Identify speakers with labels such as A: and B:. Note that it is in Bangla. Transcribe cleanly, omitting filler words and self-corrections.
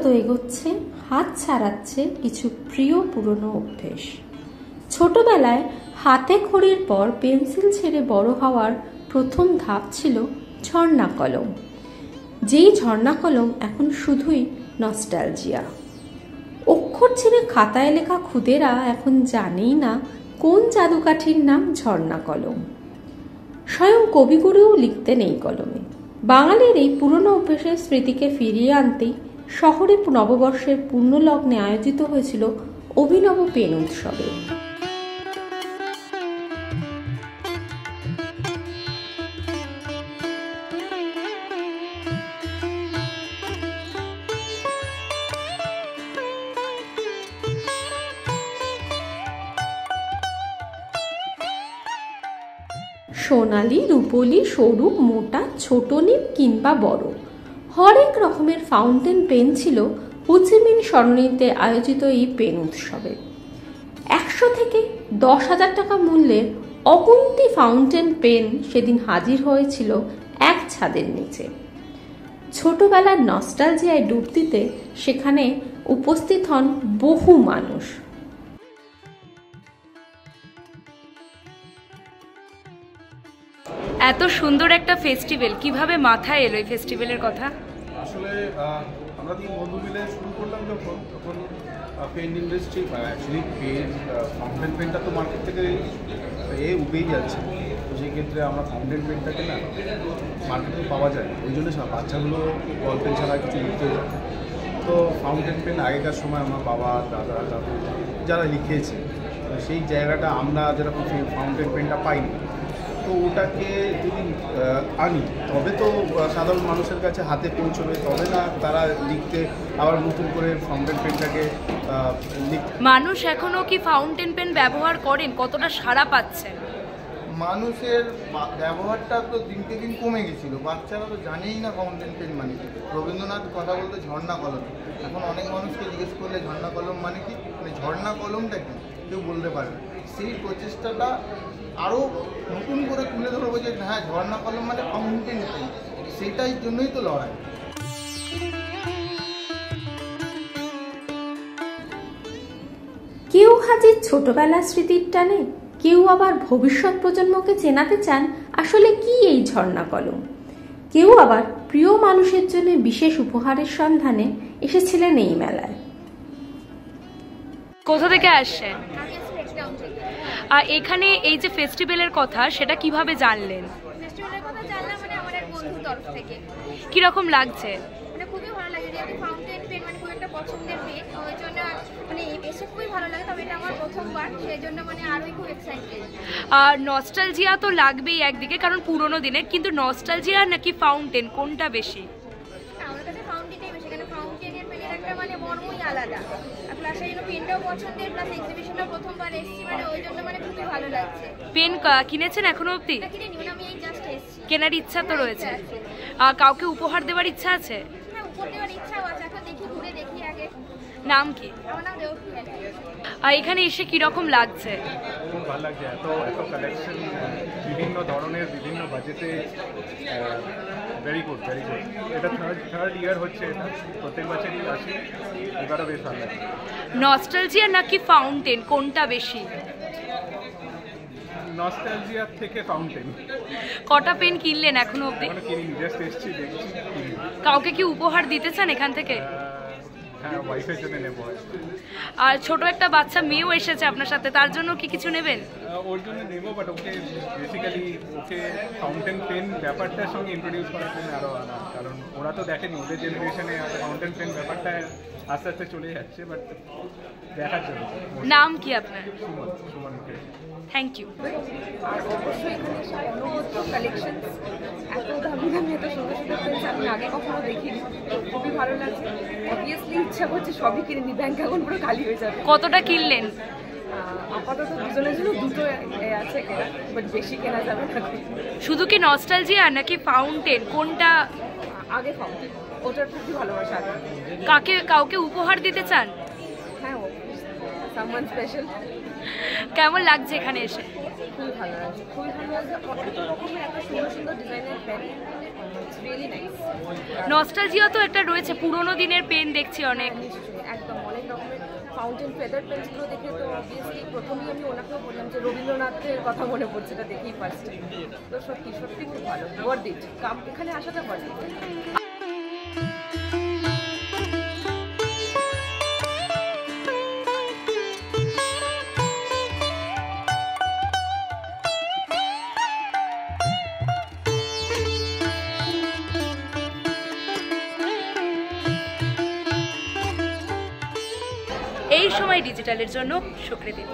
A: যত এগোচ্ছে হাত ছাড়াচ্ছে কিছু প্রিয় পুরনো অভ্যেস। ছোটবেলায় হাতে খড়ির পর পেন্সিল ছেড়ে বড় হওয়ার প্রথম ধাপ ছিল ঝর্ণা কলম। যেই ঝর্ণা কলম এখন শুধুই নস্টালজিয়া। অক্ষর ছেড়ে খাতায় লেখা খুদেরা এখন জানেই না কোন জাদুকাঠির নাম ঝর্ণা কলম। স্বয়ং কবিগুরুও লিখতেন এই কলমে। বাঙালির এই পুরনো অভ্যেসের স্মৃতিকে ফিরিয়ে আনতেই শহরে নববর্ষের পূর্ণলগ্নে আয়োজিত হয়েছিল অভিনব পেন উৎসবে। সোনালি, রূপলি, সরু, মোটা, ছোট নিব কিংবা বড় হরেক রকমের ফাউন্টেন পেন ছিল হোচিমিন সরণিতে আয়োজিত এই পেন উৎসবে। 100 থেকে 10,000 টাকা মূল্যের অগুন্তি ফাউন্টেন পেন সেদিন হাজির হয়েছিল এক ছাদের নিচে। ছোটবেলার নস্টালজিয়ায় ডুব দিতে সেখানে উপস্থিত হন বহু মানুষ।
B: এত সুন্দর একটা ফেস্টিভ্যাল কিভাবে মাথায় এলো এই ফেস্টিভ্যালের কথা?
C: আসলে আমরা তিন বন্ধু মিলে শুরু করলাম তখন pen industry actually pen fountain পেনটা তো মার্কেট থেকে উঠেই যাচ্ছে। তো সেই ক্ষেত্রে আমরা ফাউন্টেন পেনটাকে না মার্কেটে পাওয়া যায়, ওই জন্য বাচ্চাগুলো বল পেন ছাড়া কিছু লিখতে যায়। তো ফাউন্টেন পেন আগেকার সময় আমার বাবা দাদা দাদু যারা লিখেছে সেই জায়গাটা আমরা যেরকম ফাউন্টেন পেনটা পাইনি, তো ওটাকে যদি আনি তবে তো সাধারণ মানুষের কাছে হাতে পৌঁছবে, তবে না তারা লিখতে আবার নতুন করে ফাউন্টেন পেনটাকে
B: মানুষ এখনও কি ফাউন্টেন পেন ব্যবহার করেন? কতটা সাড়া পাচ্ছেন?
D: মানুষের ব্যবহারটা তো দিনকে দিন কমে গেছিলো, বাচ্চারা তো জানেই না ফাউন্টেন পেন মানে কি। রবীন্দ্রনাথ কথা বলতে ঝর্ণা কলম, এখন অনেক মানুষকে জিজ্ঞেস করলে ঝর্ণা কলম মানে কি, মানে ঝর্ণা কলমটা কি কেউ বলতে পারে না। সেই প্রচেষ্টাটা আরও নতুন করে তুলে ধরবো যে হ্যাঁ ঝর্ণা কলম মানে ফাউন্টেন পেন, সেটাই জন্যই তো লড়াই।
A: কেউ হাজির ছোটবেলার স্মৃতির টানে, কেউ আবার ভবিষ্যৎ প্রজন্মকে চেনাতে চান আসলে কি এই ঝর্ণা কলম। কেউ আবার প্রিয় মানুষের জন্য বিশেষ উপহারের সন্ধানে এসেছিলেন এই মেলায়।
B: কোথা থেকে আসছেন? আর এখানে এই যে ফেস্টিভ্যালের কথা সেটা কিভাবে জানলেন?
E: ফেস্টিভ্যালের কথা জানলাম মানে আমার এক বন্ধুর তরফ থেকে।
B: কিরকম লাগছে?
E: মানে খুবই ভালো লাগে, যেহেতু ফাউন্টেন পেন মানে খুব একটা পছন্দের পেন, ওই জন্য মানে এসে খুবই ভালো লাগে। তবে এটা আমার প্রথমবার, সেই জন্য মানে আরোই খুব এক্সাইটেড।
B: আর নস্টালজিয়া তো লাগবেই একদিকে, কারণ পুরোনো দিনের, কিন্তু নস্টালজিয়া নাকি ফাউন্টেন কোনটা বেশি?
E: আমার কাছে ফাউন্টেনটাই বেশি, কারণ ফাউন্টেনের পেনের একটা মানে মর্মই আলাদা। আর প্লাস এই জন্য পেনটাও পছন্দের, প্লাস এক্সিবিশনটাও প্রথমবার এসেছি, মানে ওই জন্য মানে খুবই ভালো লাগছে।
B: পেন কিনেছেন এখনো অবধি?
E: কিনে নিব, আমি এই জাস্ট এসেছি।
B: কেনার ইচ্ছা তো রয়েছে, কাউকে উপহার দেওয়ার ইচ্ছা আছে?
E: হ্যাঁ, উপহার দেওয়ার ইচ্ছাও আছে, এখন দেখি ঘুরে দেখি আগে।
B: নাম কি?
E: আমার নাম দেবপ্রিয়া।
B: আর এখানে এসে কিরকম লাগছে?
C: খুব ভালো লাগছে, এত কালেকশন বিভিন্ন ধরনের বিভিন্ন বাজেটে, ভেরি গুড ভেরি গুড। এটা থার্ড ইয়ার হচ্ছে, এটা প্রত্যেক বছরই আসি, এবারও বেশ ভালো লাগে।
B: নস্টালজিয়া নাকি ফাউন্টেন কোনটা বেশি?
C: নস্টালজিয়া থেকে ফাউন্টেন।
B: কটা পেন কিনলেন এখনো অবধি?
C: কিনি, জাস্ট এসছি দেখছি।
B: কাউকে কি উপহার দিতে চান এখান থেকে?
C: হ্যাঁ, ওয়াইফের জন্য নেবো।
B: আর ছোট একটা বাচ্চা মেয়েও এসেছে আপনার সাথে, তার জন্য কি কিছু নেবেন?
C: ওর জন্য নেবো, but okay basically okay fountain pen ব্যাপারটার সঙ্গে ইন্ট্রোডিউস করার জন্য আরও আনা, কারণ ওরা তো দেখেনি, ওদের জেনারেশনে ফাউন্টেন পেন ব্যাপারটা আস্তে আস্তে চলে যাচ্ছে, বাট দেখার জন্য।
B: নাম কি আপনার?
C: সুমন মুখার্জি।
B: Thank you.
F: আর অবশ্যই এখানে এসে অনবদ্য কালেকশন, এত দামি দামি এত সুন্দর সুন্দর পেন্স আমি আগে কখনো দেখিনি, খুবই ভালো লাগছে। অবভিয়াসলি ইচ্ছা করছে সবই কিনে নি, ব্যাংক অ্যাকাউন্ট পুরো খালি হয়ে যাবে।
B: কতটা কিনলেন?
F: আপাতত দুজনের জন্য দুটো আছে কেনা, বাট বেশি কেনা যাবে না।
B: শুধু কি নস্টালজিয়া নাকি ফাউন্টেন কোনটা?
F: আগে ফাউন্টেন, ওটার প্রতি ভালোবাসা আগে।
B: কাউকে উপহার দিতে চান?
F: হ্যাঁ, সামওয়ান স্পেশাল।
B: কেমন লাগছে এখানে এসে?
F: খুবই ভালো লাগছে, খুবই ভালো লাগছে। কত রকমের এত সুন্দর সুন্দর ডিজাইনের pen, it's really nice.
B: Nostalgia তো একটা রয়েছে, পুরোনো দিনের পেন দেখছি অনেক।
F: একদম অনেক রকমের ফাউন্টেন ফেদার পেন্সগুলো দেখে তো অবভিয়াসলি প্রথমেই আমি ওনাকেও বললাম যে রবীন্দ্রনাথের কথা মনে পড়ছে, এটা দেখেই ফার্স্ট। তো সত্যি সত্যি খুব ভালো, ওয়ার্থ ইট, এখানে আসাটা ওয়ার্থ ইট।
B: এই সময় ডিজিটালের জন্য শুক্রে দিন।